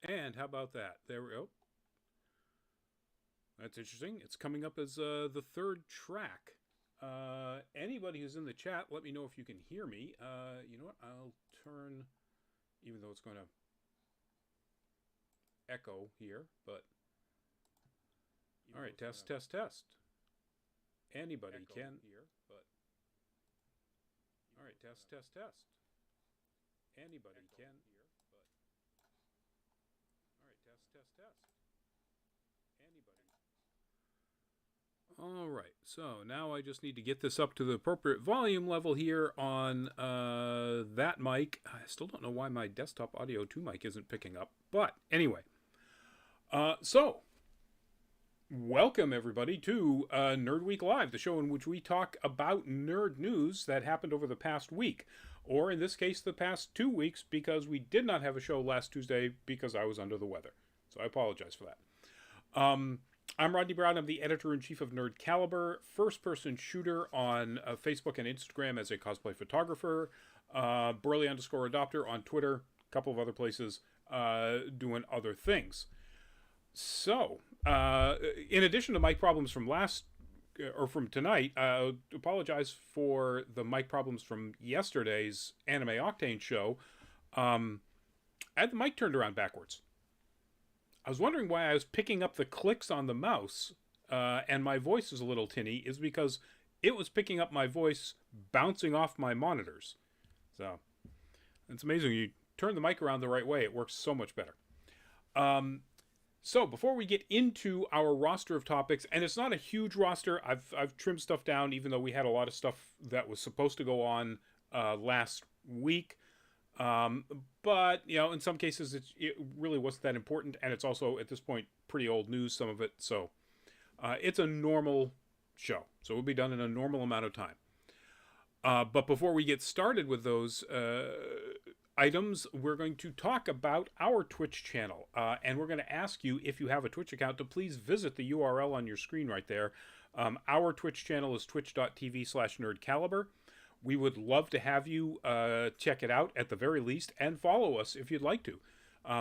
And how about that? There we go. That's interesting. It's coming up as the third track. Anybody who's in the chat, let me know if you can hear me. You know what? I'll turn, even though it's going to echo here, but all right, test, test, test. Anybody can hear, but all right, test, test, test. Anybody can hear, but all right, test, test, test. Anybody. All right, so now I just need to get this up to the appropriate volume level here on that mic. I still don't know why my desktop audio 2 mic isn't picking up, but anyway. So, welcome everybody to Nerd Week Live, the show in which we talk about nerd news that happened over the past week, or in this case, the past 2 weeks, because we did not have a show last Tuesday because I was under the weather. So I apologize for that. I'm Rodney Brown. I'm the editor-in-chief of Nerd Caliber, first-person shooter on Facebook and Instagram as a cosplay photographer, Burley_adopter on Twitter, a couple of other places, doing other things. So, in addition to mic problems from from tonight, I apologize for the mic problems from yesterday's Anime Octane show. I had the mic turned around backwards. I was wondering why I was picking up the clicks on the mouse and my voice is a little tinny, is because it was picking up my voice bouncing off my monitors. So, it's amazing. You turn the mic around the right way, it works so much better. So, before we get into our roster of topics, and it's not a huge roster, I've trimmed stuff down, even though we had a lot of stuff that was supposed to go on last week. But, you know, in some cases it really wasn't that important, and it's also, at this point, pretty old news, some of it, so it's a normal show. So we'll be done in a normal amount of time. But before we get started with those items, we're going to talk about our Twitch channel, and we're going to ask you, if you have a Twitch account, to please visit the URL on your screen right there. Our Twitch channel is twitch.tv/nerdcaliber. We would love to have you check it out at the very least, and follow us if you'd like to.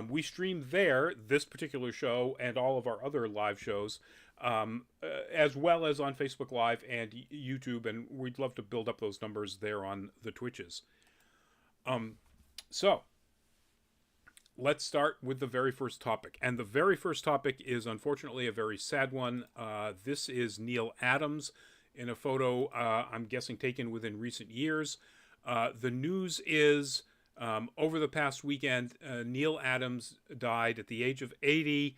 We stream there this particular show and all of our other live shows, as well as on Facebook Live and YouTube, and we'd love to build up those numbers there on the Twitches. So, let's start with the very first topic. And the very first topic is, unfortunately, a very sad one. This is Neal Adams in a photo, I'm guessing, taken within recent years. The news is, over the past weekend, Neal Adams died at the age of 80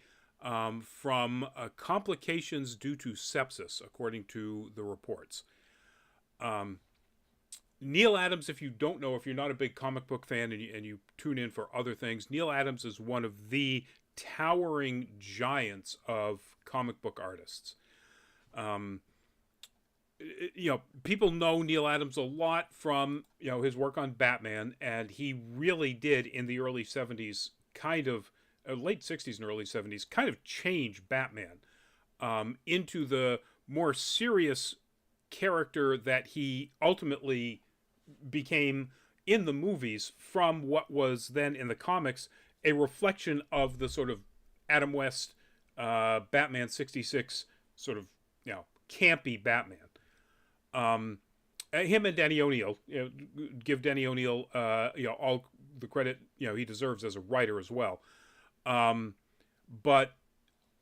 from complications due to sepsis, according to the reports. Neal Adams, if you don't know, if you're not a big comic book fan and you tune in for other things, Neal Adams is one of the towering giants of comic book artists. You know, people know Neal Adams a lot from, you know, his work on Batman, and he really did in the early 70s, kind of, late 60s and early 70s, kind of change Batman into the more serious character that he ultimately became in the movies, from what was then in the comics a reflection of the sort of Adam West Batman 66 sort of, you know, campy Batman. Him and Denny O'Neil, you know, give Denny O'Neil you know, all the credit, you know, he deserves as a writer as well. But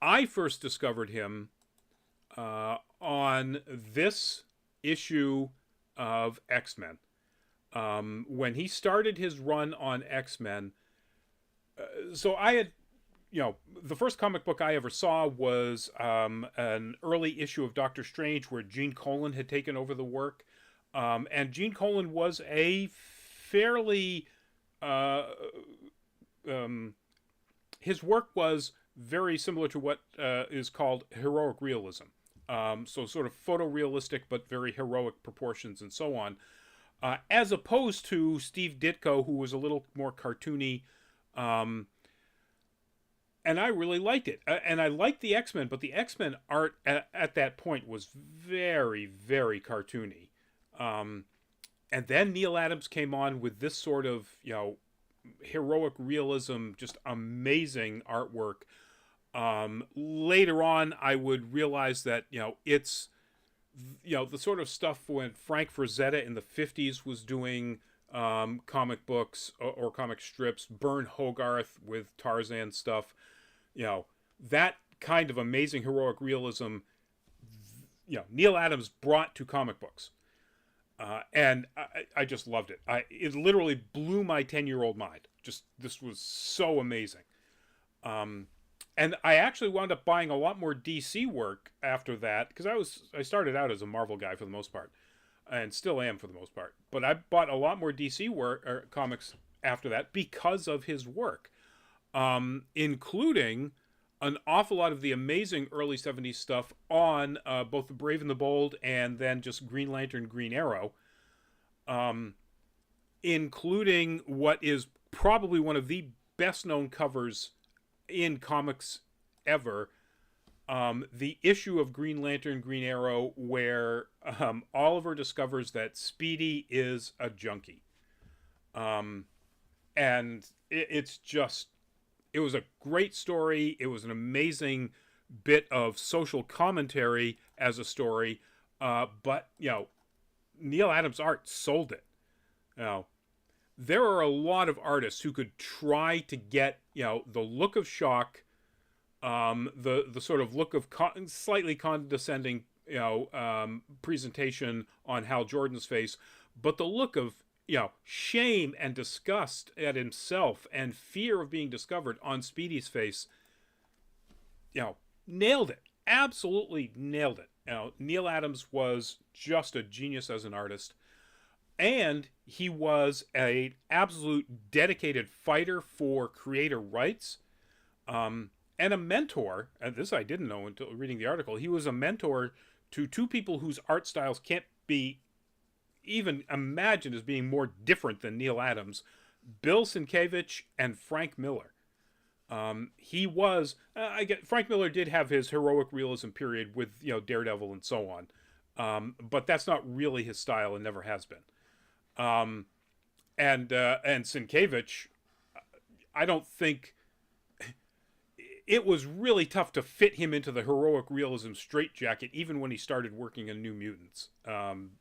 I first discovered him on this issue of X-Men. When he started his run on X-Men, so I had, you know, the first comic book I ever saw was an early issue of Doctor Strange where Gene Colan had taken over the work. And Gene Colan was a fairly... his work was very similar to what is called heroic realism. So sort of photorealistic, but very heroic proportions and so on. As opposed to Steve Ditko, who was a little more cartoony. And I really liked it. And I liked the X-Men, but the X-Men art at that point was very, very cartoony. And then Neal Adams came on with this sort of, you know, heroic realism, just amazing artwork. Later on, I would realize that, it's, the sort of stuff when Frank Frazetta in the 50s was doing comic books or comic strips, Bern Hogarth with Tarzan stuff, that kind of amazing heroic realism, Neal Adams brought to comic books. And I just loved it. It literally blew my 10-year-old mind. This was so amazing. And I actually wound up buying a lot more DC work after that, because I started out as a Marvel guy for the most part, and still am for the most part. But I bought a lot more DC work or comics after that because of his work, including an awful lot of the amazing early 70s stuff on both The Brave and the Bold and then just Green Lantern, Green Arrow, including what is probably one of the best known covers in comics ever, the issue of Green Lantern, Green Arrow, where Oliver discovers that Speedy is a junkie. And it was a great story. It was an amazing bit of social commentary as a story. But, Neal Adams' art sold it. There are a lot of artists who could try to get, the look of shock, the sort of look of slightly condescending, presentation on Hal Jordan's face, but the look of, shame and disgust at himself and fear of being discovered on Speedy's face, nailed it. Absolutely nailed it. Neal Adams was just a genius as an artist. And he was an absolute dedicated fighter for creator rights, and a mentor. And this I didn't know until reading the article. He was a mentor to two people whose art styles can't be even imagined as being more different than Neal Adams: Bill Sienkiewicz and Frank Miller. He was, Frank Miller did have his heroic realism period with, Daredevil and so on. But that's not really his style and never has been. And Sienkiewicz, I don't think it was really tough to fit him into the heroic realism straitjacket, even when he started working on New Mutants.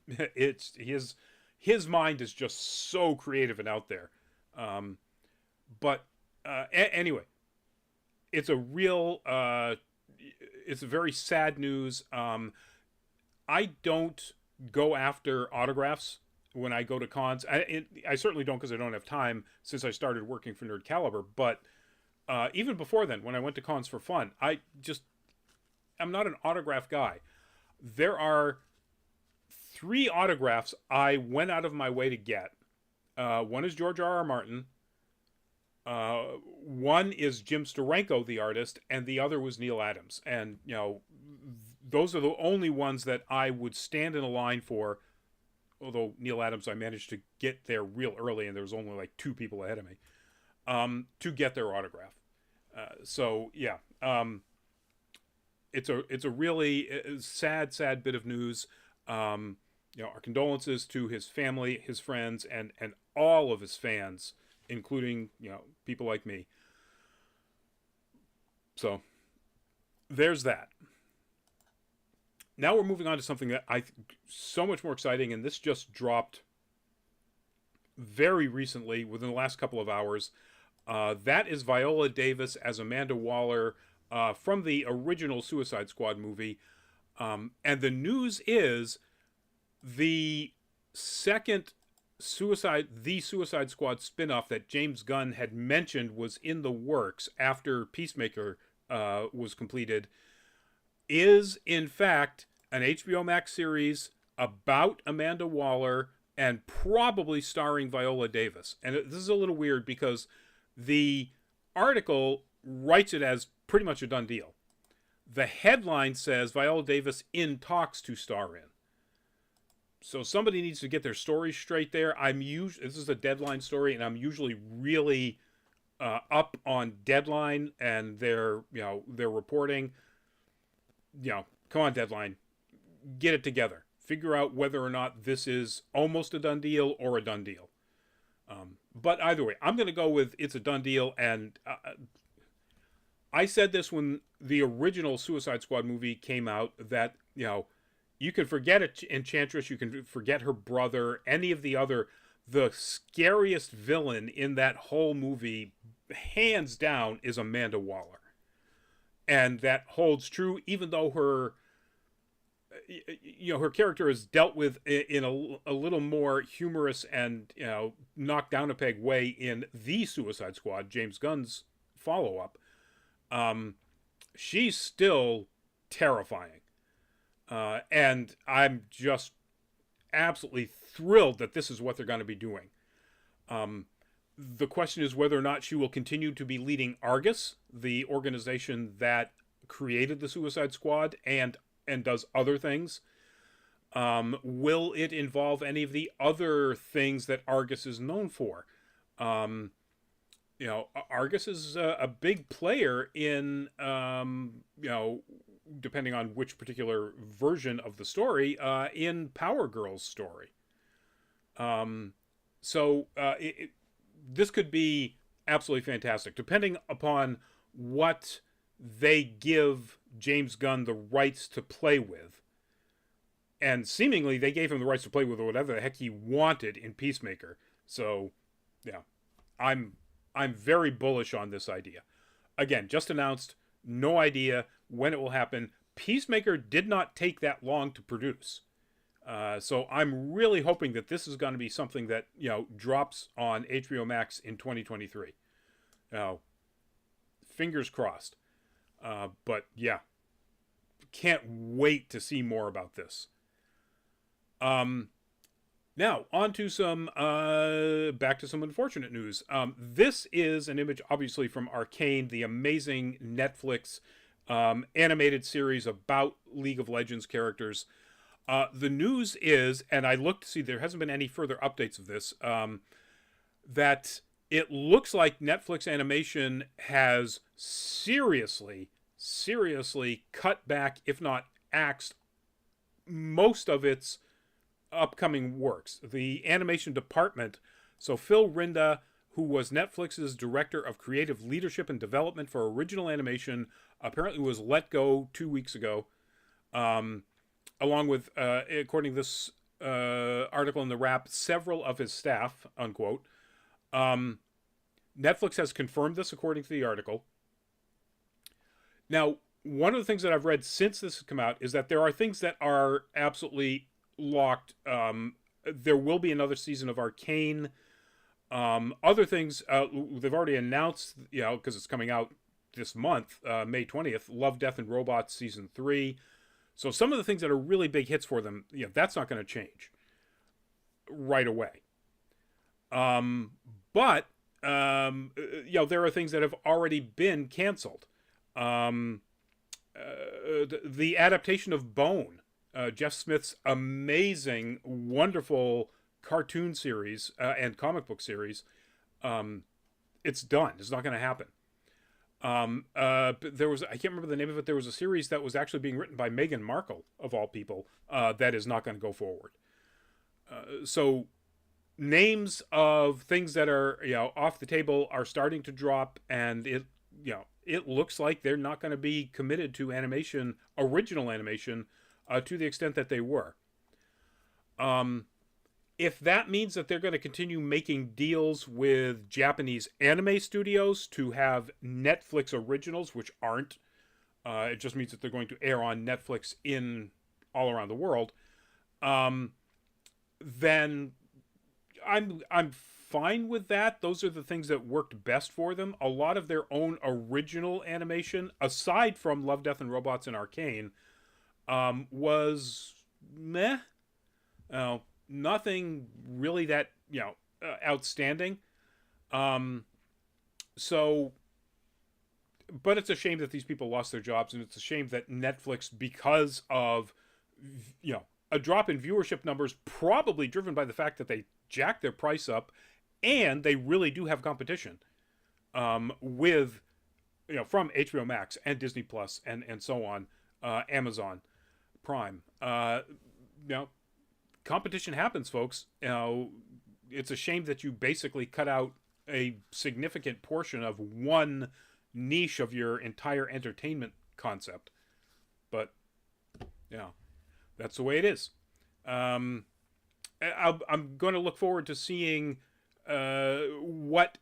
It's his mind is just so creative and out there. Anyway, it's a real, it's a very sad news. I don't go after autographs when I go to cons. I certainly don't, because I don't have time since I started working for Nerd Caliber. But even before then, when I went to cons for fun, I'm not an autograph guy. There are 3 autographs I went out of my way to get. One is George R.R. Martin. One is Jim Steranko, the artist, and the other was Neal Adams. And, those are the only ones that I would stand in a line for. Although Neal Adams, I managed to get there real early, and there was only like 2 people ahead of me, to get their autograph. It's a really sad bit of news. Our condolences to his family, his friends, and all of his fans, including, people like me. So there's that. Now we're moving on to something that I think so much more exciting, and this just dropped very recently, within the last couple of hours. That is Viola Davis as Amanda Waller from the original Suicide Squad movie. And the news is the second Suicide Squad spinoff that James Gunn had mentioned was in the works after Peacemaker was completed is, in fact, an HBO Max series about Amanda Waller and probably starring Viola Davis. And this is a little weird because the article writes it as pretty much a done deal. The headline says Viola Davis in talks to star in. So somebody needs to get their story straight there. This is a Deadline story, and I'm usually really up on Deadline and their reporting. Come on, Deadline, get it together. Figure out whether or not this is almost a done deal or a done deal. But either way, I'm going to go with it's a done deal. And I said this when the original Suicide Squad movie came out, that, you know, you can forget Enchantress, you can forget her brother, any of the other, the scariest villain in that whole movie, hands down, is Amanda Waller. And that holds true, even though her, you know, her character is dealt with in a little more humorous and, you know, knocked down a peg way in the Suicide Squad, James Gunn's follow-up. She's still terrifying. And I'm just absolutely thrilled that this is what they're going to be doing. The question is whether or not she will continue to be leading Argus, the organization that created the Suicide Squad and does other things. Will it involve any of the other things that Argus is known for? You know, Argus is a big player in, you know, depending on which particular version of the story, in Power Girl's story. This could be absolutely fantastic, depending upon what they give James Gunn the rights to play with. And seemingly they gave him the rights to play with whatever the heck he wanted in Peacemaker. So, yeah, I'm very bullish on this idea. Again, just announced, no idea when it will happen. Peacemaker did not take that long to produce. So I'm really hoping that this is going to be something that, you know, drops on HBO Max in 2023. Now, fingers crossed. But yeah, can't wait to see more about this. Now, on to some, back to some unfortunate news. This is an image, obviously, from Arcane, the amazing Netflix animated series about League of Legends characters. The news is, and I looked to see, there hasn't been any further updates of this, that it looks like Netflix Animation has seriously cut back, if not axed, most of its upcoming works. The animation department, so Phil Rinda, who was Netflix's director of creative leadership and development for original animation, apparently was let go 2 weeks ago, along with, according to this article in The Wrap, several of his staff, unquote. Netflix has confirmed this, according to the article. Now, one of the things that I've read since this has come out is that there are things that are absolutely locked. There will be another season of Arcane. Other things, they've already announced, you know, because it's coming out this month, May 20th, Love, Death, and Robots Season 3. So some of the things that are really big hits for them, you know, that's not going to change right away. But, you know, there are things that have already been canceled. The adaptation of Bone, Jeff Smith's amazing, wonderful cartoon series and comic book series, it's done. It's not going to happen. There was, I can't remember the name of it. There was a series that was actually being written by Meghan Markle, of all people, that is not going to go forward. So names of things that are, you know, off the table are starting to drop, and it, you know, it looks like they're not going to be committed to animation, original animation, to the extent that they were. If that means that they're going to continue making deals with Japanese anime studios to have Netflix originals, which aren't, it just means that they're going to air on Netflix in all around the world, then I'm fine with that. Those are the things that worked best for them. A lot of their own original animation, aside from Love, Death, and Robots and Arcane, was meh. Nothing really that, you know, outstanding. So, but it's a shame that these people lost their jobs, and it's a shame that Netflix, because of, you know, a drop in viewership numbers, probably driven by the fact that they jacked their price up, and they really do have competition, with, you know, from HBO Max and Disney Plus and so on, Amazon Prime. You know, competition happens, folks. You know, it's a shame that you basically cut out a significant portion of one niche of your entire entertainment concept. But yeah, that's the way it is. I'm going to look forward to seeing what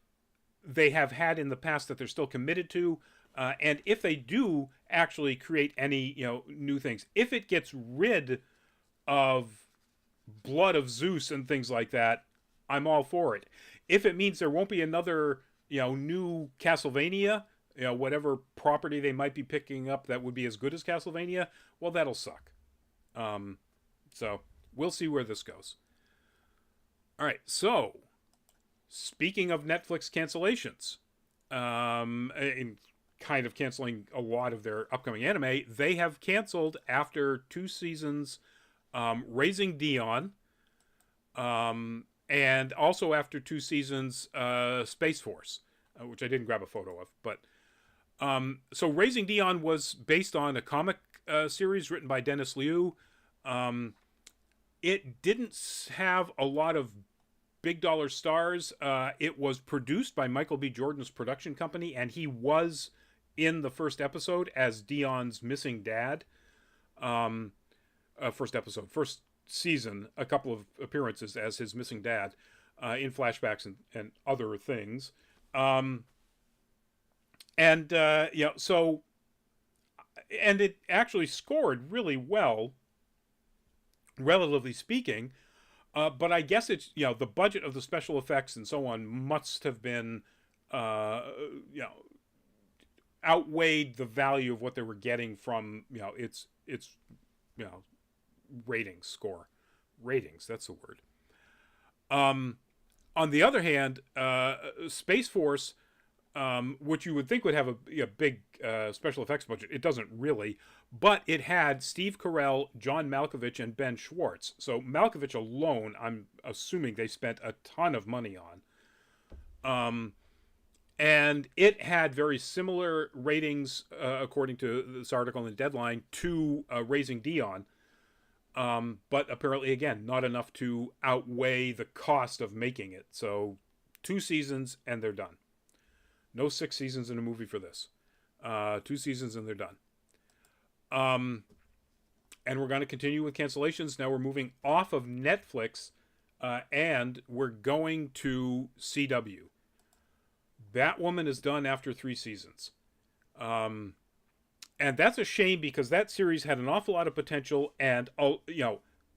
they have had in the past that they're still committed to, and if they do actually create any new things. If it gets rid of Blood of Zeus and things like that, I'm all for it. If it means there won't be another new Castlevania, whatever property they might be picking up that would be as good as Castlevania, well, that'll suck. So we'll see where this goes. All right, so speaking of Netflix cancellations, in kind of canceling a lot of their upcoming anime, they have canceled after 2 seasons Raising Dion, and also after 2 seasons Space Force, which I didn't grab a photo of. But so Raising Dion was based on a comic series written by Dennis Liu. It didn't have a lot of big dollar stars. It was produced by Michael B. Jordan's production company, and he was in the first episode as Dion's missing dad. First season, a couple of appearances as his missing dad in flashbacks and other things. And it actually scored really well, relatively speaking. But I guess it's, the budget of the special effects and so on must have been, outweighed the value of what they were getting from, its ratings score. Ratings, that's the word. On the other hand, Space Force, which you would think would have a big special effects budget, it doesn't really, but it had Steve Carell, John Malkovich, and Ben Schwartz. So Malkovich alone, I'm assuming they spent a ton of money on. And it had very similar ratings, according to this article in Deadline, to Raising Dion. But apparently, again, not enough to outweigh the cost of making it. So 2 seasons and they're done. No 6 seasons in a movie for this. 2 seasons and they're done. And we're going to continue with cancellations. Now we're moving off of Netflix, and we're going to CW. Batwoman is done after 3 seasons. And that's a shame because that series had an awful lot of potential, and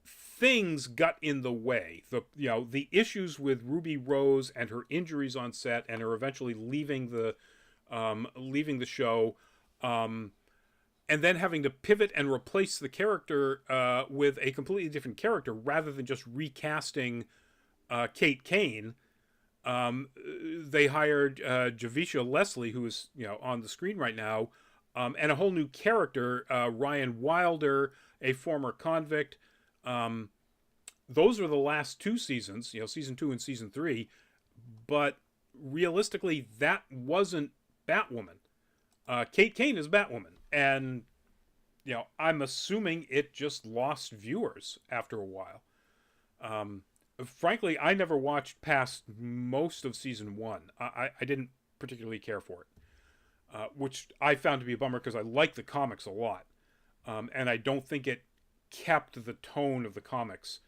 things got in the way. The issues with Ruby Rose and her injuries on set, and her eventually leaving the show, and then having to pivot and replace the character with a completely different character rather than just recasting Kate Kane. They hired Javicia Leslie, who is on the screen right now, and a whole new character, Ryan Wilder, a former convict. Those are the last 2 seasons, season 2 and season 3. But realistically, that wasn't Batwoman. Kate Kane is Batwoman. And, I'm assuming it just lost viewers after a while. Frankly, I never watched past most of season 1. I didn't particularly care for it, which I found to be a bummer because I like the comics a lot. And I don't think it kept the tone of the comics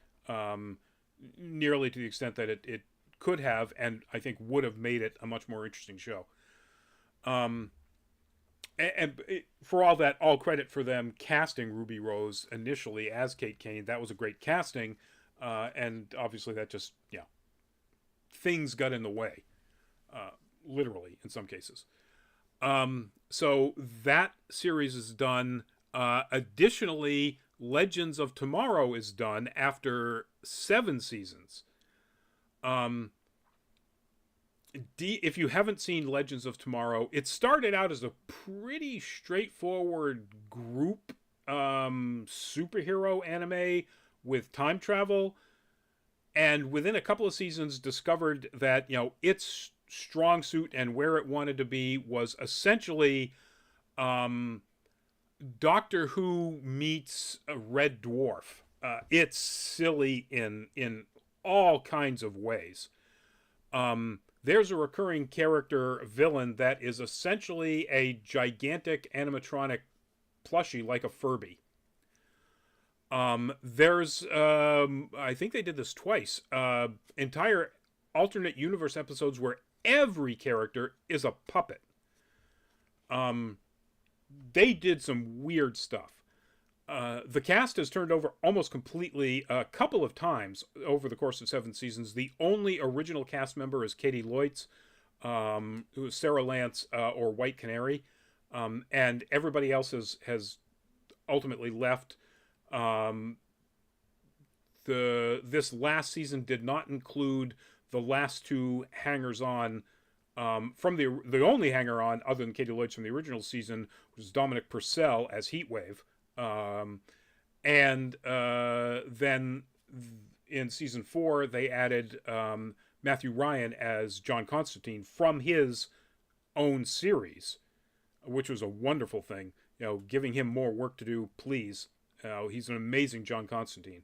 nearly to the extent that it could have, and I think would have made it a much more interesting show. For all that, all credit for them casting Ruby Rose initially as Kate Kane. That was a great casting. And obviously that just, things got in the way, literally in some cases. So that series is done. Additionally, Legends of Tomorrow is done after 7 seasons. If you haven't seen Legends of Tomorrow, it started out as a pretty straightforward group superhero anime with time travel, and within a couple of seasons discovered that its strong suit and where it wanted to be was essentially Doctor Who meets a Red Dwarf. It's silly in all kinds of ways. There's a recurring character villain that is essentially a gigantic animatronic plushie like a Furby. There's I think they did this twice. Entire alternate universe episodes where every character is a puppet. They did some weird stuff. The cast has turned over almost completely a couple of times over the course of 7 seasons. The only original cast member is Katie Leutz, who is Sarah Lance or White Canary, and everybody else has ultimately left. This last season did not include the last 2 hangers-on from the only hanger-on other than Katie Leutz from the original season, which was Dominic Purcell as Heatwave. Then in season 4 they added Matthew Ryan as John Constantine from his own series, which was a wonderful thing. Giving him more work to do, please. He's an amazing John Constantine.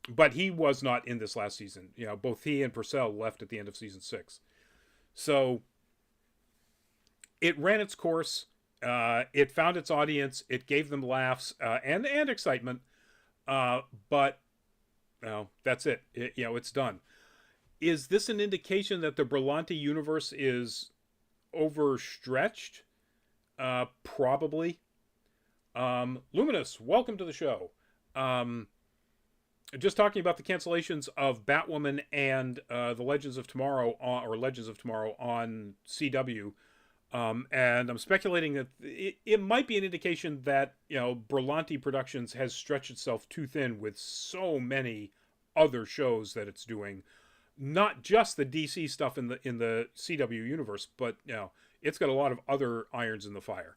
But he was not in this last season. Both he and Purcell left at the end of season 6. So it ran its course. It found its audience. It gave them laughs and excitement. But that's it. It's done. Is this an indication that the Berlanti universe is overstretched? Probably. Luminous, welcome to the show. Just talking about the cancellations of Batwoman and the Legends of Tomorrow on CW. And I'm speculating that it might be an indication that Berlanti Productions has stretched itself too thin with so many other shows that it's doing, not just the DC stuff in the CW universe, but it's got a lot of other irons in the fire.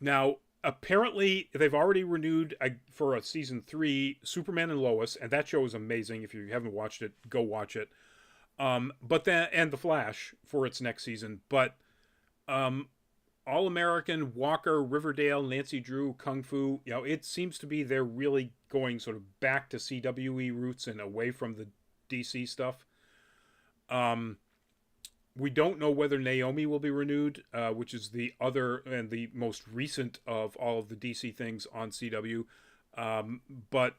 Now apparently they've already renewed for a season 3 Superman and Lois, and that show is amazing. If you haven't watched it, go watch it. But then, and The Flash for its next season. But All American, Walker, Riverdale, Nancy Drew, Kung Fu, it seems to be they're really going sort of back to CWE roots and away from the DC stuff. We don't know whether Naomi will be renewed, which is the other and the most recent of all of the DC things on CW. But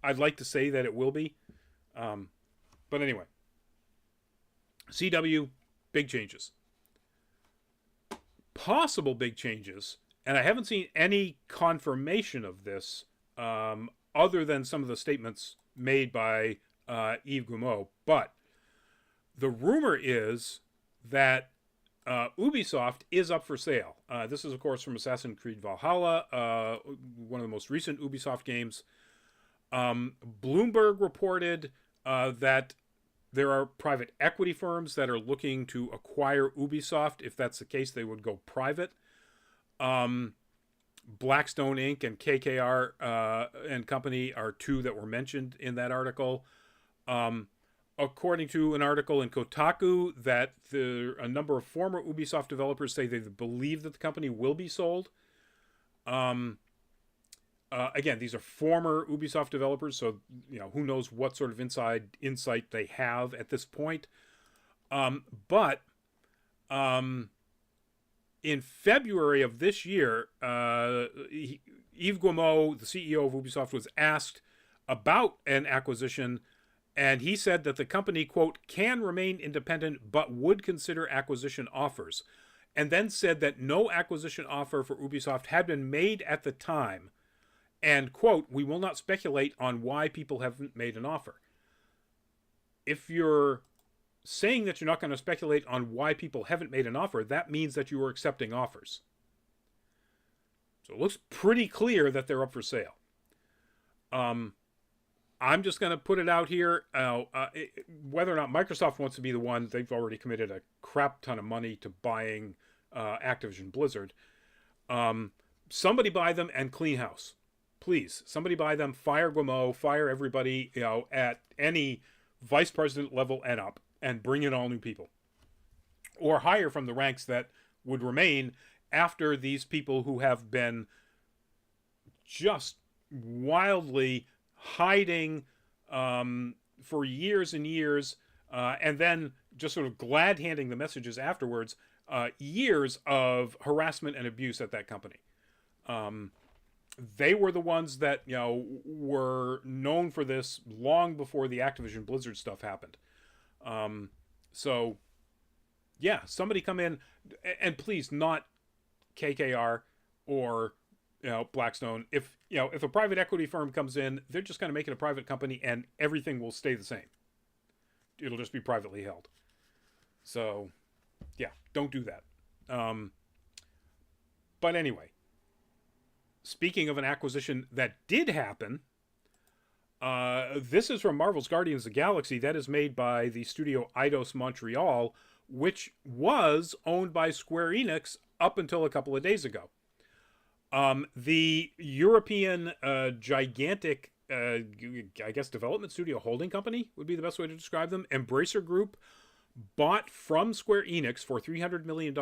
I'd like to say that it will be. But anyway. CW, big changes. Possible big changes, and I haven't seen any confirmation of this other than some of the statements made by Yves Guillemot, but the rumor is that Ubisoft is up for sale. This is, of course, from Assassin's Creed Valhalla, one of the most recent Ubisoft games. Bloomberg reported that there are private equity firms that are looking to acquire Ubisoft. If that's the case, they would go private. Blackstone Inc. and KKR and Company are 2 that were mentioned in that article. According to an article in Kotaku, that a number of former Ubisoft developers say they believe that the company will be sold. Again, these are former Ubisoft developers, so who knows what sort of inside insight they have at this point. But in February of this year, Yves Guillemot, the CEO of Ubisoft, was asked about an acquisition, and he said that the company, quote, can remain independent but would consider acquisition offers, and then said that no acquisition offer for Ubisoft had been made at the time. And, quote, we will not speculate on why people haven't made an offer. If you're saying that you're not going to speculate on why people haven't made an offer, that means that you are accepting offers. So it looks pretty clear that they're up for sale. I'm just going to put it out here. Whether or not Microsoft wants to be the one, they've already committed a crap ton of money to buying Activision Blizzard. Somebody buy them and clean house. Please, somebody buy them, fire Guillemot, fire everybody, at any vice president level and up, and bring in all new people. Or hire from the ranks that would remain after these people who have been just wildly hiding for years and years, and then just sort of glad handing the messages afterwards. Years of harassment and abuse at that company. They were the ones that were known for this long before the Activision Blizzard stuff happened. So yeah, somebody come in, and please not KKR or Blackstone. If a private equity firm comes in, they're just going to make it a private company, and everything will stay the same. It'll just be privately held. So yeah, don't do that. But anyway, speaking of an acquisition that did happen, this is from Marvel's Guardians of the Galaxy. That is made by the studio Eidos Montreal, which was owned by Square Enix up until a couple of days ago. The European gigantic, I guess, development studio holding company would be the best way to describe them, Embracer Group, bought from Square Enix for $300 million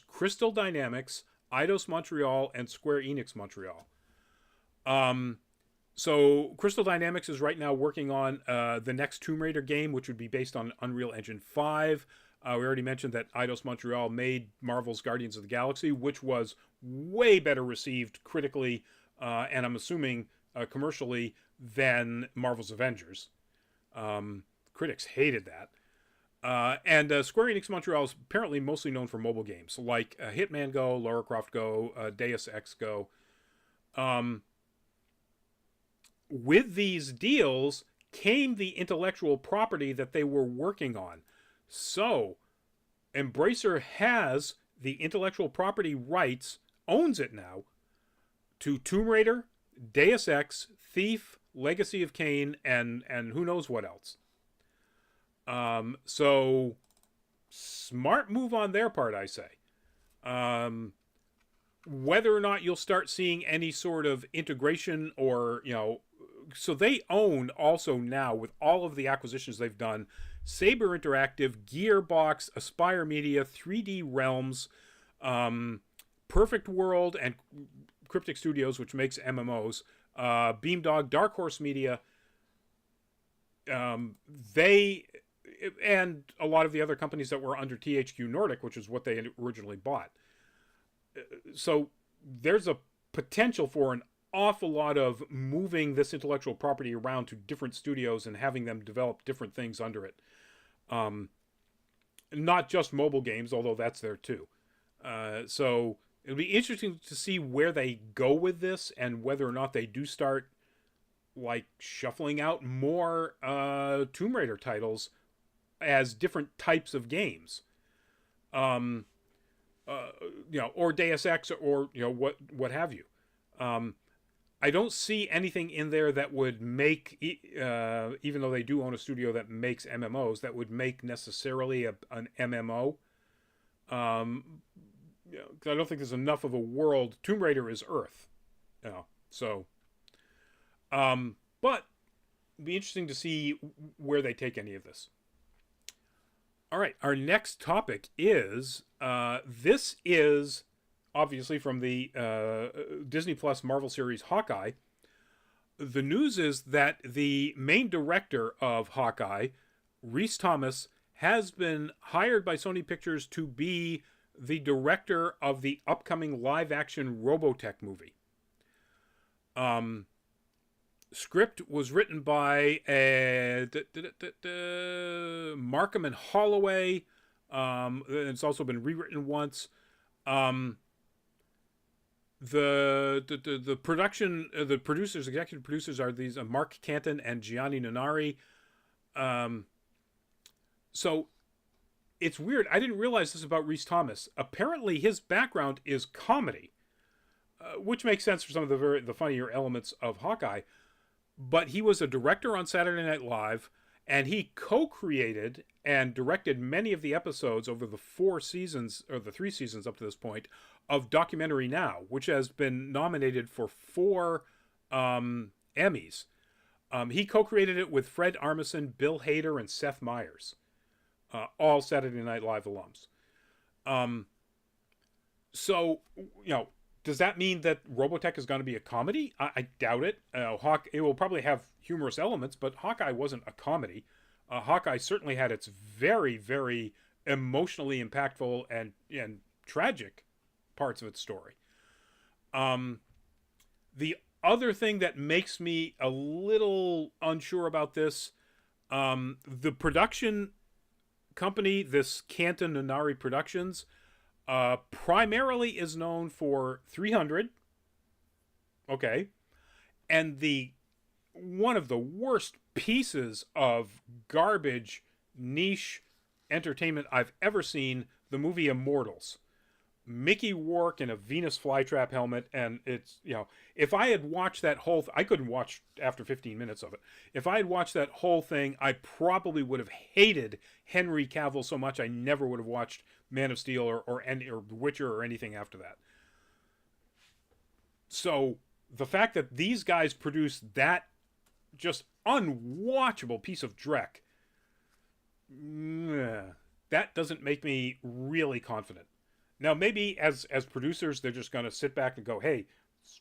Crystal Dynamics, Eidos Montreal, and Square Enix Montreal. So Crystal Dynamics is right now working on the next Tomb Raider game, which would be based on Unreal Engine 5. We already mentioned that Eidos Montreal made Marvel's Guardians of the Galaxy, which was way better received critically, and I'm assuming commercially, than Marvel's Avengers. Critics hated that. And Square Enix Montreal is apparently mostly known for mobile games, like Hitman Go, Lara Croft Go, Deus Ex Go. With these deals came the intellectual property that they were working on. So, Embracer has the intellectual property rights, owns it now, to Tomb Raider, Deus Ex, Thief, Legacy of Kain, and who knows what else. So, smart move on their part, I say. Whether or not you'll start seeing any sort of integration or, so they own also now, with all of the acquisitions they've done, Saber Interactive, Gearbox, Aspire Media, 3D Realms, Perfect World, and Cryptic Studios, which makes MMOs, Beamdog, Dark Horse Media. They, and a lot of the other companies that were under THQ Nordic, which is what they originally bought. So there's a potential for an awful lot of moving this intellectual property around to different studios and having them develop different things under it. Not just mobile games, although that's there too. So it'll be interesting to see where they go with this and whether or not they do start like shuffling out more Tomb Raider titles as different types of games. Or Deus Ex, or what have you. I don't see anything in there that would make, even though they do own a studio that makes MMOs, that would make necessarily an MMO. I don't think there's enough of a world. Tomb Raider is Earth, so. But it'd be interesting to see where they take any of this. All right, our next topic is, this is obviously from the Disney Plus Marvel series Hawkeye. The news is that the main director of Hawkeye, Rhys Thomas, has been hired by Sony Pictures to be the director of the upcoming live-action Robotech movie. Script was written by Markham and Holloway. It's also been rewritten once. The production, the producers, executive producers are these Mark Canton and Gianni Nannari. So it's weird. I didn't realize this about Rhys Thomas. Apparently, his background is comedy, which makes sense for some of the funnier elements of Hawkeye. But he was a director on Saturday Night Live, and he co-created and directed many of the episodes over the 4 seasons, or the 3 seasons up to this point, of Documentary Now, which has been nominated for 4 Emmys. He co-created it with Fred Armisen, Bill Hader, and Seth Meyers, all Saturday Night Live alums. So, Does that mean that Robotech is going to be a comedy? I doubt it. It will probably have humorous elements, but Hawkeye wasn't a comedy. Hawkeye certainly had its very, very emotionally impactful and tragic parts of its story. The other thing that makes me a little unsure about this, the production company, this Canton Nunari Productions, primarily is known for 300. Okay. And the one of the worst pieces of garbage niche entertainment I've ever seen, the movie Immortals. Mickey Rourke in a Venus flytrap helmet, and it's, if I had watched that whole I couldn't watch after 15 minutes of it. If I had watched that whole thing, I probably would have hated Henry Cavill so much I never would have watched Man of Steel or Witcher or anything after that. So the fact that these guys produced that just unwatchable piece of dreck, that doesn't make me really confident. Now, maybe as producers, they're just going to sit back and go, hey,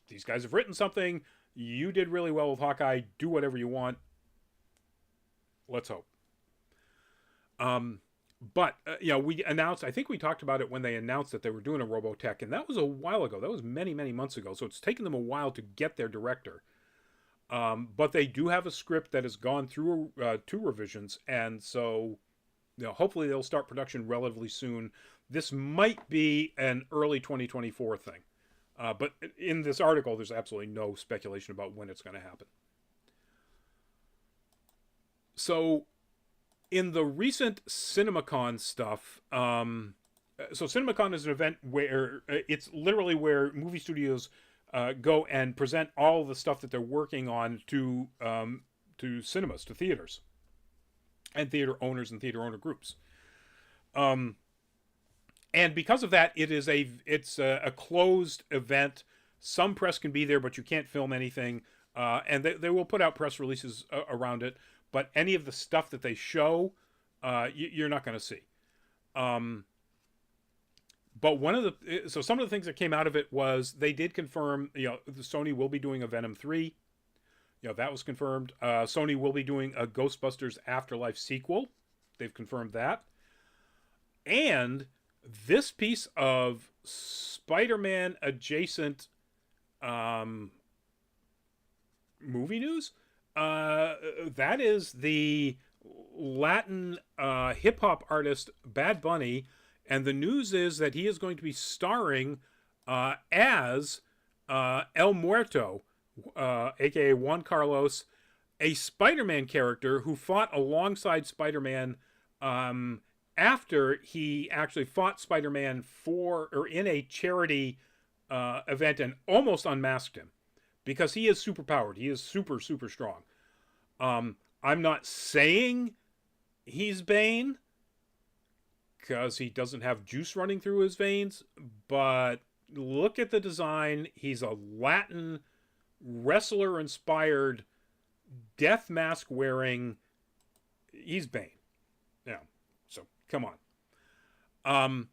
these guys have written something. You did really well with Hawkeye. Do whatever you want. Let's hope. But we announced, I think we talked about it when they announced that they were doing a Robotech, and that was a while ago. That was many, many months ago. So it's taken them a while to get their director. But they do have a script that has gone through 2 revisions, and so hopefully they'll start production relatively soon. This might be an early 2024 thing. But in this article, there's absolutely no speculation about when it's going to happen. So in the recent CinemaCon stuff, so CinemaCon is an event where it's literally where movie studios go and present all the stuff that they're working on to cinemas, to theaters, and theater owners and theater owner groups. And because of that, it's a closed event. Some press can be there, but you can't film anything. And they will put out press releases around it. But any of the stuff that they show, you're not going to see. But some of the things that came out of it was they did confirm, Sony will be doing a Venom 3. That was confirmed. Sony will be doing a Ghostbusters Afterlife sequel. They've confirmed that. And this piece of Spider-Man adjacent movie news, that is the Latin hip-hop artist Bad Bunny, and the news is that he is going to be starring as El Muerto, aka Juan Carlos, a Spider-Man character who fought alongside Spider-Man after he actually fought Spider-Man in a charity event and almost unmasked him, because he is super powered. He is super, super strong. I'm not saying he's Bane, because he doesn't have juice running through his veins, but look at the design. He's a Latin wrestler-inspired death mask wearing. He's Bane. So come on.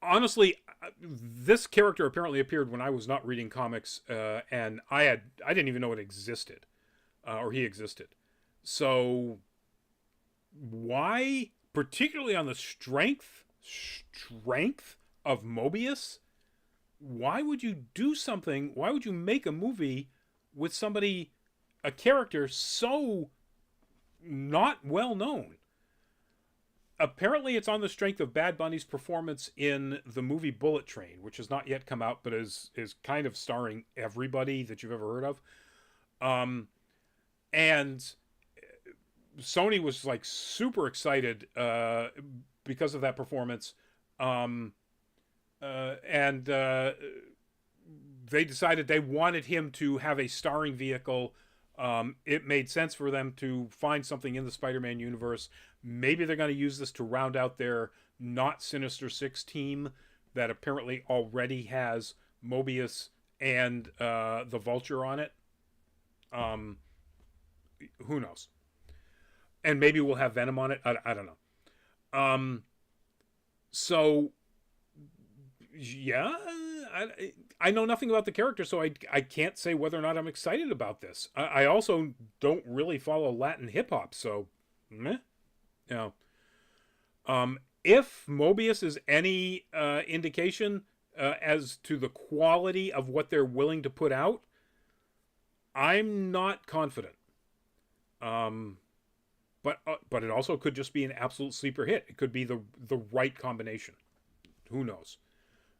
Honestly, this character apparently appeared when I was not reading comics, and I didn't even know it existed, or he existed. So why, particularly on the strength of Mobius, why would you do something? Why would you make a movie with a character so not well known? Apparently it's on the strength of Bad Bunny's performance in the movie Bullet Train, which has not yet come out, but is kind of starring everybody that you've ever heard of. And Sony was like super excited because of that performance. And they decided they wanted him to have a starring vehicle. It made sense for them to find something in the Spider-Man universe. Maybe they're going to use this to round out their not Sinister Six team that apparently already has Mobius and the Vulture on it. Who knows? And maybe we'll have Venom on it. I don't know. So Yeah, I know nothing about the character, so I can't say whether or not I'm excited about this. I also don't really follow Latin hip hop, so meh. You know, if Mobius is any indication as to the quality of what they're willing to put out, I'm not confident. Um, but it also could just be an absolute sleeper hit. It could be the right combination. Who knows?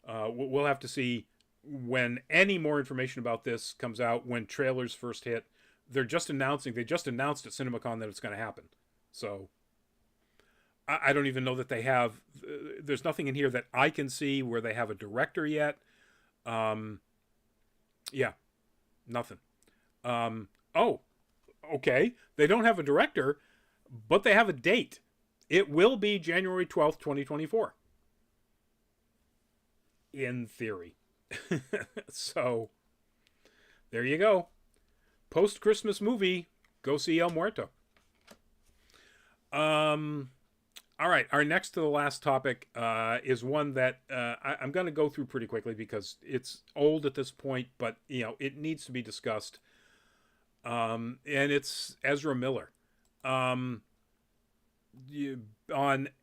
We'll have to see when any more information about this comes out. When trailers first hit, they're just announcing. They just announced at CinemaCon that it's going to happen. So I don't even know that they have. There's nothing in here that I can see where they have a director yet. Yeah, nothing. Oh, okay. They don't have a director, but they have a date. It will be January 12th, 2024. In theory. So, there you go. Post-Christmas movie. Go see El Muerto. All right. Our next to the last topic is one that I'm going to go through pretty quickly because it's old at this point, but, it needs to be discussed. And it's Ezra Miller. On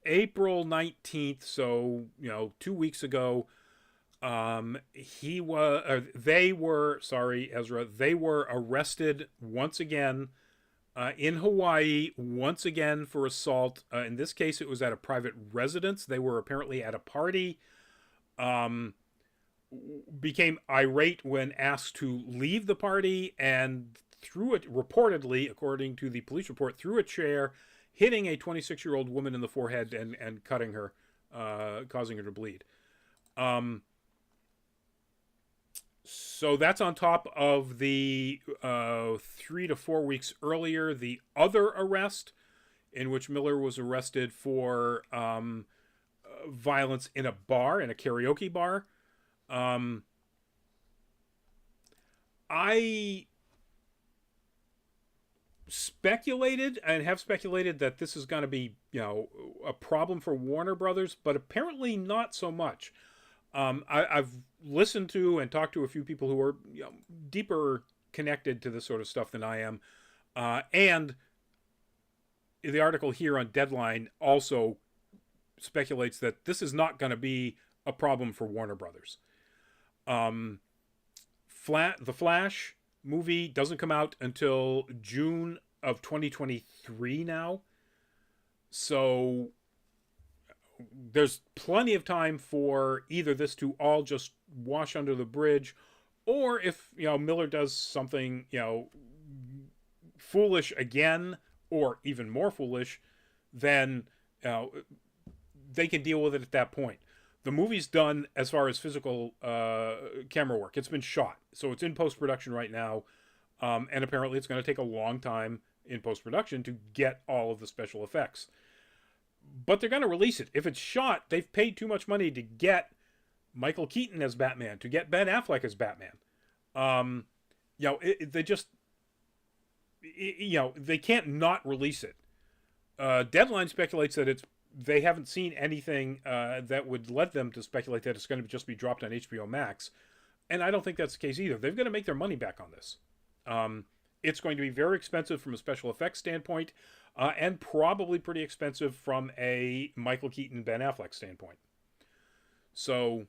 April 19th, so 2 weeks ago, they were arrested once again in Hawaii, once again for assault. In this case, it was at a private residence. They were apparently at a party. Became irate when asked to leave the party and threw it, reportedly, according to the police report, threw a chair, hitting a 26-year-old woman in the forehead and cutting her, causing her to bleed. So that's on top of the 3 to 4 weeks earlier, the other arrest in which Miller was arrested for violence in a bar, in a karaoke bar. I speculated and have speculated that this is going to be, a problem for Warner Brothers, but apparently not so much. I've listened to and talked to a few people who are deeper connected to this sort of stuff than I am. And the article here on Deadline also speculates that this is not going to be a problem for Warner Brothers. The Flash movie doesn't come out until June of 2023 now. So there's plenty of time for either this to all just wash under the bridge, or if Miller does something foolish again, or even more foolish, then they can deal with it at that point. The movie's done as far as physical camera work. It's been shot, so it's in post-production right now, and apparently it's going to take a long time in post-production to get all of the special effects. But they're going to release it. If it's shot, they've paid too much money to get Michael Keaton as Batman, to get Ben Affleck as Batman. They can't not release it. Deadline speculates that they haven't seen anything that would let them to speculate that it's going to just be dropped on HBO Max. And I don't think that's the case either. They've got to make their money back on this. It's going to be very expensive from a special effects standpoint, and probably pretty expensive from a Michael Keaton, Ben Affleck standpoint. So,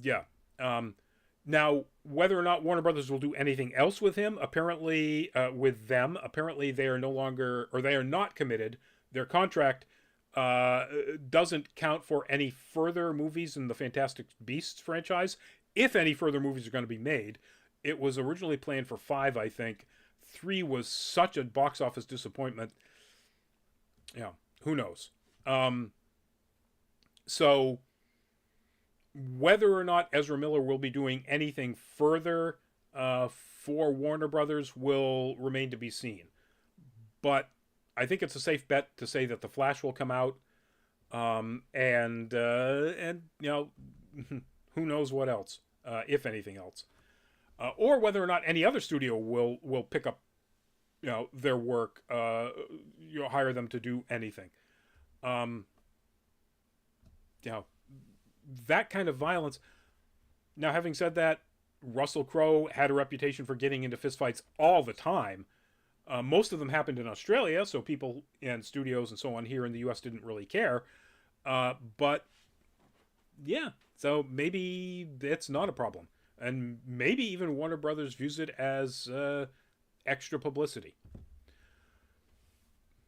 yeah. Now, whether or not Warner Brothers will do anything else with him, apparently they are no longer, or they are not committed. Their contract doesn't count for any further movies in the Fantastic Beasts franchise, if any further movies are going to be made. It was originally planned for 5, I think. 3 was such a box office disappointment. Who knows? So whether or not Ezra Miller will be doing anything further for Warner Brothers will remain to be seen. But I think it's a safe bet to say that The Flash will come out, and who knows what else, if anything else, or whether or not any other studio will pick up, their work, hire them to do anything. that kind of violence. Now, having said that, Russell Crowe had a reputation for getting into fistfights all the time. Most of them happened in Australia, so people and studios and so on here in the US didn't really care. But yeah, so maybe it's not a problem. And maybe even Warner Brothers views it as extra publicity.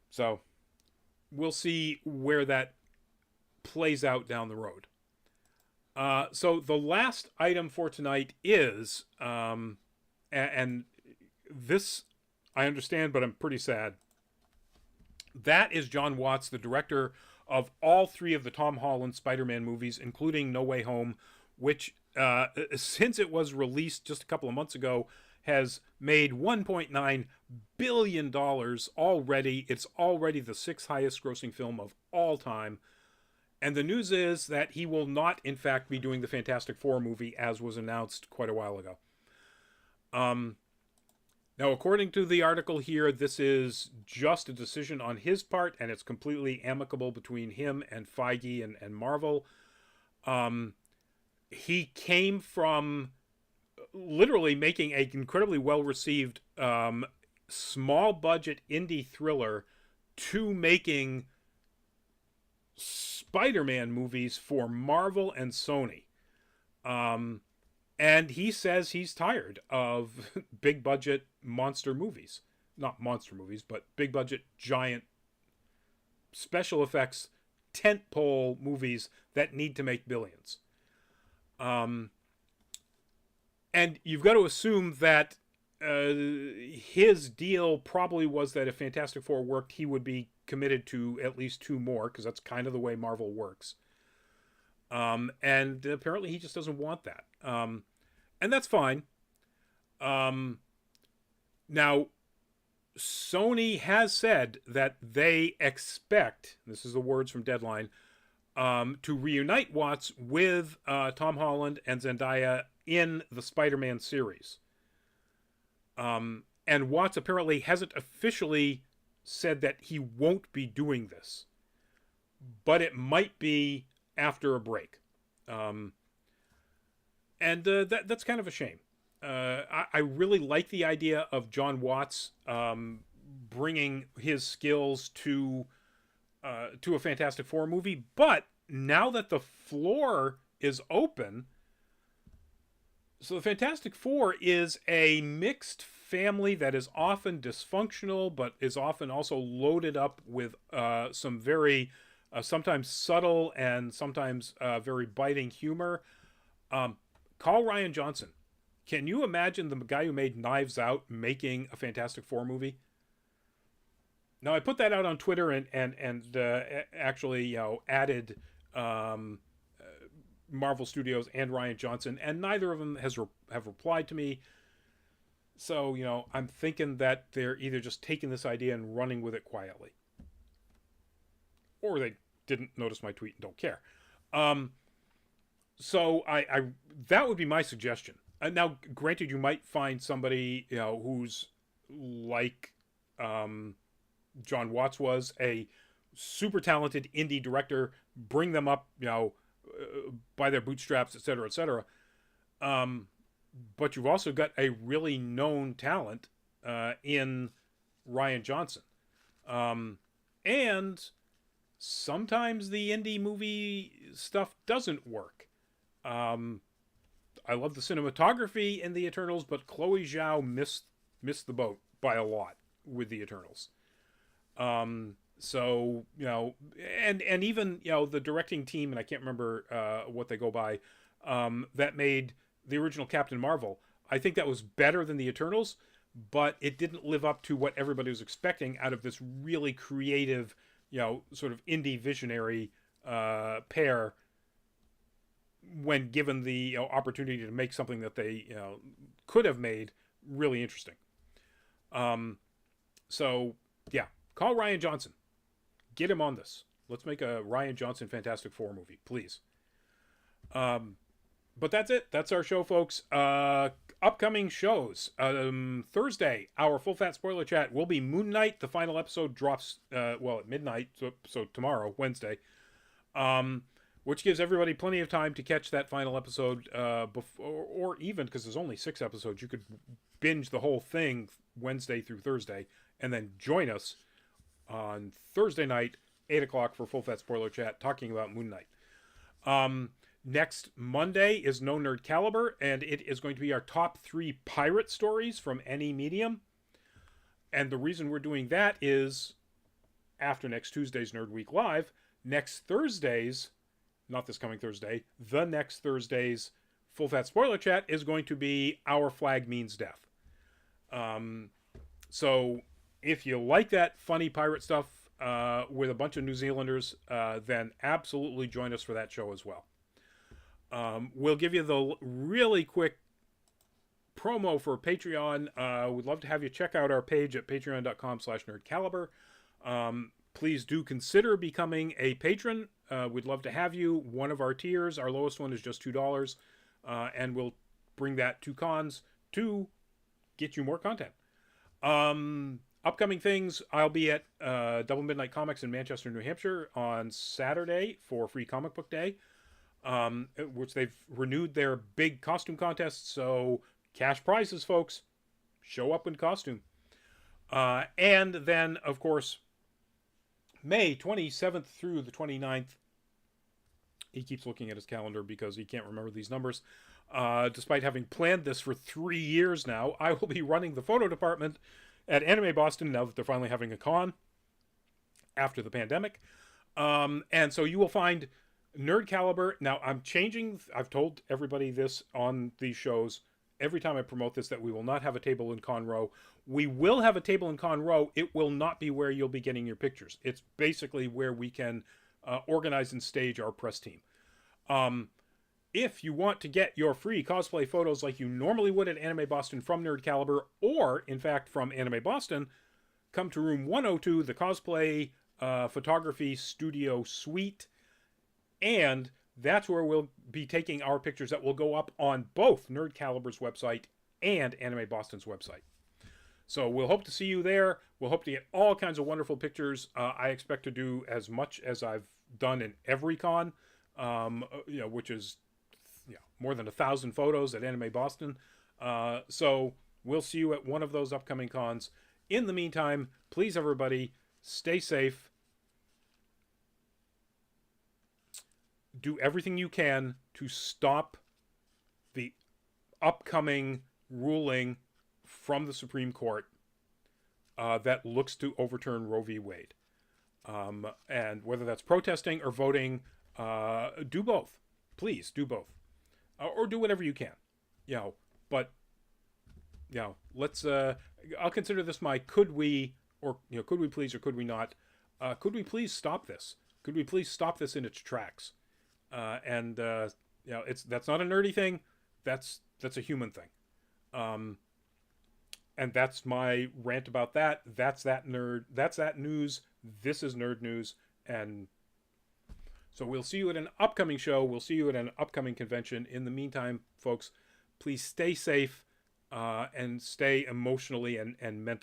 So we'll see where that plays out down the road. So the last item for tonight is, and this I understand, but I'm pretty sad. That is Jon Watts, the director of all three of the Tom Holland Spider-Man movies, including No Way Home, which, since it was released just a couple of months ago, has made $1.9 billion already. It's already the sixth highest grossing film of all time. And the news is that he will not, in fact, be doing the Fantastic Four movie, as was announced quite a while ago. Now, according to the article here, this is just a decision on his part, and it's completely amicable between him and Feige and Marvel. He came from literally making an incredibly well-received small-budget indie thriller to making Spider-Man movies for Marvel and Sony. And he says he's tired of big-budget monster movies. Not monster movies, but big-budget, giant, special effects, tentpole movies that need to make billions. And you've got to assume that his deal probably was that if Fantastic Four worked, he would be committed to at least two more, because that's kind of the way Marvel works. And apparently he just doesn't want that. And that's fine. Now, Sony has said that they expect, this is the words from Deadline, to reunite Watts with Tom Holland and Zendaya in the Spider-Man series. And Watts apparently hasn't officially said that he won't be doing this, but it might be after a break. And that's kind of a shame. I really like the idea of Jon Watts bringing his skills to a Fantastic Four movie, but now that the floor is open, so the Fantastic Four is a mixed family that is often dysfunctional, but is often also loaded up with some very sometimes subtle and sometimes very biting humor. Call Rian Johnson. Can you imagine the guy who made Knives Out making a Fantastic Four movie? Now, I put that out on Twitter and actually, added Marvel Studios and Rian Johnson, and neither of them have replied to me. So, I'm thinking that they're either just taking this idea and running with it quietly, or they didn't notice my tweet and don't care. So I that would be my suggestion. Now, granted, you might find somebody who's like Jon Watts was, a super talented indie director. Bring them up, by their bootstraps, etc., etc. But you've also got a really known talent in Rian Johnson, and sometimes the indie movie stuff doesn't work. I love the cinematography in the Eternals, but Chloe Zhao missed the boat by a lot with the Eternals. So, and even, the directing team, and I can't remember what they go by, that made the original Captain Marvel, I think that was better than the Eternals, but it didn't live up to what everybody was expecting out of this really creative, sort of indie visionary pair, when given the opportunity to make something that they could have made really interesting. So yeah, call Rian Johnson, get him on this. Let's make a Rian Johnson Fantastic Four movie, please. But that's it. That's our show, folks. Upcoming shows. Thursday, our full fat spoiler chat will be Moon Knight. The final episode drops at midnight, so tomorrow, Wednesday. which gives everybody plenty of time to catch that final episode before, or even because there's only 6 episodes, you could binge the whole thing Wednesday through Thursday, and then join us on Thursday night, 8 o'clock for Full Fat Spoiler Chat, talking about Moon Knight. Next Monday is No Nerd Caliber, and it is going to be our top 3 pirate stories from any medium. And the reason we're doing that is after next Tuesday's Nerd Week Live, next Thursday's, not this coming Thursday, the next Thursday's Full Fat Spoiler Chat is going to be Our Flag Means Death. So if you like that funny pirate stuff with a bunch of New Zealanders, then absolutely join us for that show as well. We'll give you the really quick promo for Patreon. We'd love to have you check out our page at patreon.com/nerdcaliber. Please do consider becoming a patron. We'd love to have you. One of our tiers, our lowest one is just $2, and we'll bring that to cons to get you more content. Upcoming things, I'll be at Double Midnight Comics in Manchester, New Hampshire on Saturday for Free Comic Book Day, which they've renewed their big costume contest, so cash prizes, folks. Show up in costume. And then, of course, May 27th through the 29th. He keeps looking at his calendar because he can't remember these numbers. Despite having planned this for 3 years now, I will be running the photo department at Anime Boston now that they're finally having a con after the pandemic. And so you will find Nerd Caliber. Now, I'm changing. I've told everybody this on these shows every time I promote this, that we will not have a table in Con Row. We will have a table in Con Row. It will not be where you'll be getting your pictures. It's basically where we can organize and stage our press team. If you want to get your free cosplay photos like you normally would at Anime Boston from Nerd Caliber, or in fact from Anime Boston, come to room 102, the Cosplay Photography Studio Suite, and that's where we'll be taking our pictures that will go up on both Nerd Caliber's website and Anime Boston's website. So we'll hope to see you there. We'll hope to get all kinds of wonderful pictures. I expect to do as much as I've done in every con, which is more than 1,000 photos at Anime Boston. So we'll see you at one of those upcoming cons. In the meantime, please, everybody, stay safe. Do everything you can to stop the upcoming ruling from the Supreme Court that looks to overturn Roe v. Wade. And whether that's protesting or voting, do both. Please do both. Or do whatever you can. But let's I'll consider this my could we please or could we not? Could we please stop this? Could we please stop this in its tracks? That's not a nerdy thing. That's a human thing. And that's my rant about that. That's that nerd. That's that news. This is nerd news. And so we'll see you at an upcoming show. We'll see you at an upcoming convention. In the meantime, folks, please stay safe and stay emotionally and mentally